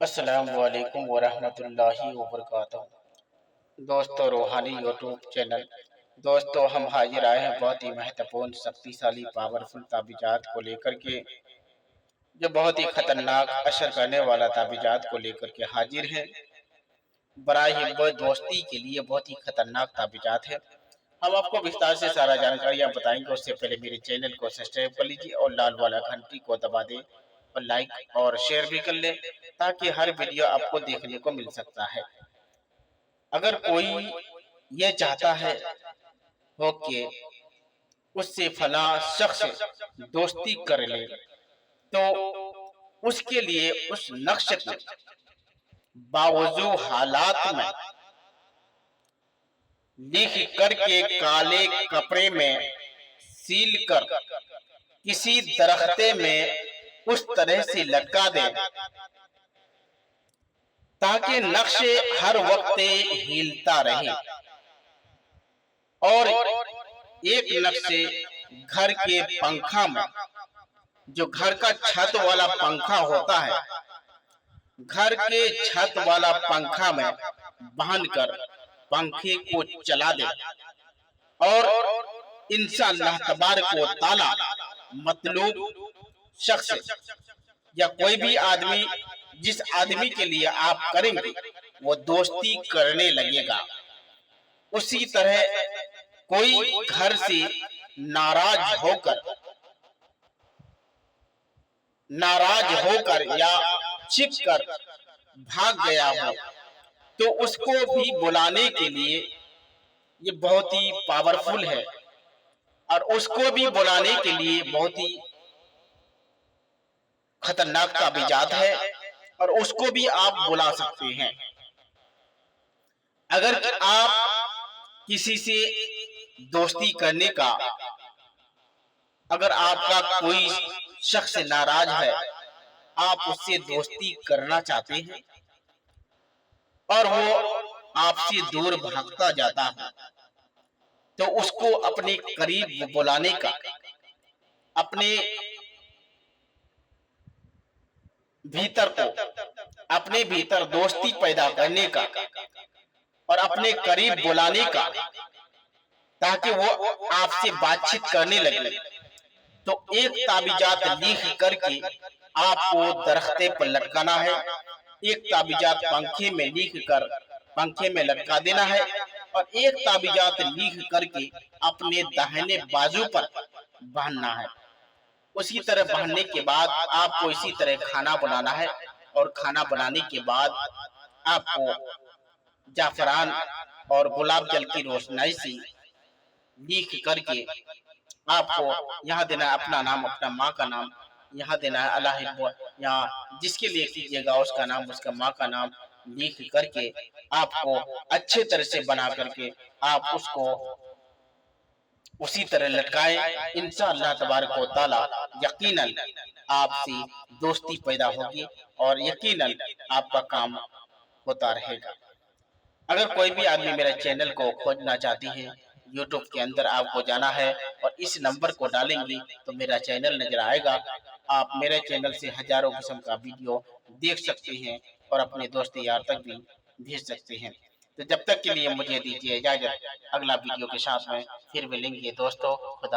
السلام علیکم ورحمۃ اللہ وبرکاتہ۔ دوستو روحانی یوٹیوب چینل، دوستو ہم حاضر آئے ہیں بہت ہی مہتوپورن شکتیشالی پاورفل تعویذات کو لے کر کے، جو بہت ہی خطرناک اثر کرنے والا تعویذات کو لے کر کے حاضر ہیں۔ برائے دوستی کے لیے بہت ہی خطرناک تعویذات ہے۔ ہم آپ کو وستار سے سارا جانکاریاں بتائیں گے، اس سے پہلے میرے چینل کو سبسکرائب کر لیجیے اور لال والا گھنٹی کو دبا دیں اور لائک اور شیئر بھی کر لیں، تاکہ ہر ویڈیو آپ کو دیکھنے کو مل سکتا ہے۔ اگر کوئی یہ چاہتا ہے کہ اس سے فلاں شخص دوستی کر لے، تو اس کے لیے اس نقش کو باوضو حالات میں لکھ کر کے کالے کپڑے میں سیل کر کسی درخت میں اس طرح سے لٹکا دیں تاکہ نقش ہر وقت ہلتا رہے، اور ایک نقش گھر کے پنکھا میں، جو گھر کا چھت والا پنکھا ہوتا ہے، گھر کے چھت والا پنکھا میں باندھ کر پنکھے کو چلا دے، اور انشاءاللہ تبارک و تعالی مطلوب شخص یا کوئی بھی آدمی، جس آدمی کے لیے آپ کریں گے، وہ دوستی کرنے لگے گا۔ اسی طرح کوئی گھر سے ناراض ہو کر یا چھپ کر بھاگ گیا ہو، تو اس کو بھی بلانے کے لیے یہ بہت ہی پاورفل ہے، اور اس کو بھی بلانے کے لیے بہت ہی خطرناک تعویذات ہے، اور اس کو بھی آپ بلا سکتے ہیں۔ اگر آپ کسی سے دوستی کرنے کا، اگر آپ کا کوئی شخص ناراض ہے، آپ اس سے دوستی کرنا چاہتے ہیں اور وہ آپ سے دور بھاگتا جاتا ہے، تو اس کو اپنے قریب بلانے کا، اپنے بھیتر دوستی پیدا کرنے کا اور اپنے قریب بلانے کا، تاکہ وہ آپ سے بات چیت کرنے لگے، تو ایک تعویذات لکھ کر کے آپ کو درخت پر لٹکانا ہے۔ ایک تعویذات پنکھے میں لکھ کر پنکھے میں لٹکا دینا ہے، اور ایک تعویذات لکھ کر کے اپنے داہنے بازو پر باندھنا ہے۔ اسی طرح باندھنے کے بعد آپ کو اسی طرح کھانا بنانا ہے، اور کھانا بنانے کے بعد آپ کو زعفران اور گلاب جل کی روشنائی سے لکھ کر کے آپ کو یہاں دینا ہے اپنا نام، اپنا ماں کا نام یہاں دینا ہے، اللہ یہاں جس کے لیے کیجیے گا اس کا نام، اس کا ماں کا نام لکھ کر کے آپ کو اچھے طرح سے بنا کر کے آپ اس کو اسی طرح لٹکائیں۔ انشاءاللہ تبارک و تعالی یقیناً آپ سے دوستی پیدا ہوگی، اور یقیناً آپ کا کام ہوتا رہے گا۔ اگر کوئی بھی آدمی میرے چینل کو کھوجنا چاہتی ہے، یوٹیوب کے اندر آپ کو جانا ہے اور اس نمبر کو ڈالیں گے تو میرا چینل نظر آئے گا۔ آپ میرے چینل سے ہزاروں قسم کا ویڈیو دیکھ سکتے ہیں اور اپنے دوست یار تک بھی بھیج سکتے ہیں۔ تو جب تک کے لیے مجھے دیجیے اجازت، اگلا ویڈیو کے ساتھ میں پھر ملیں گے دوستو۔ خدا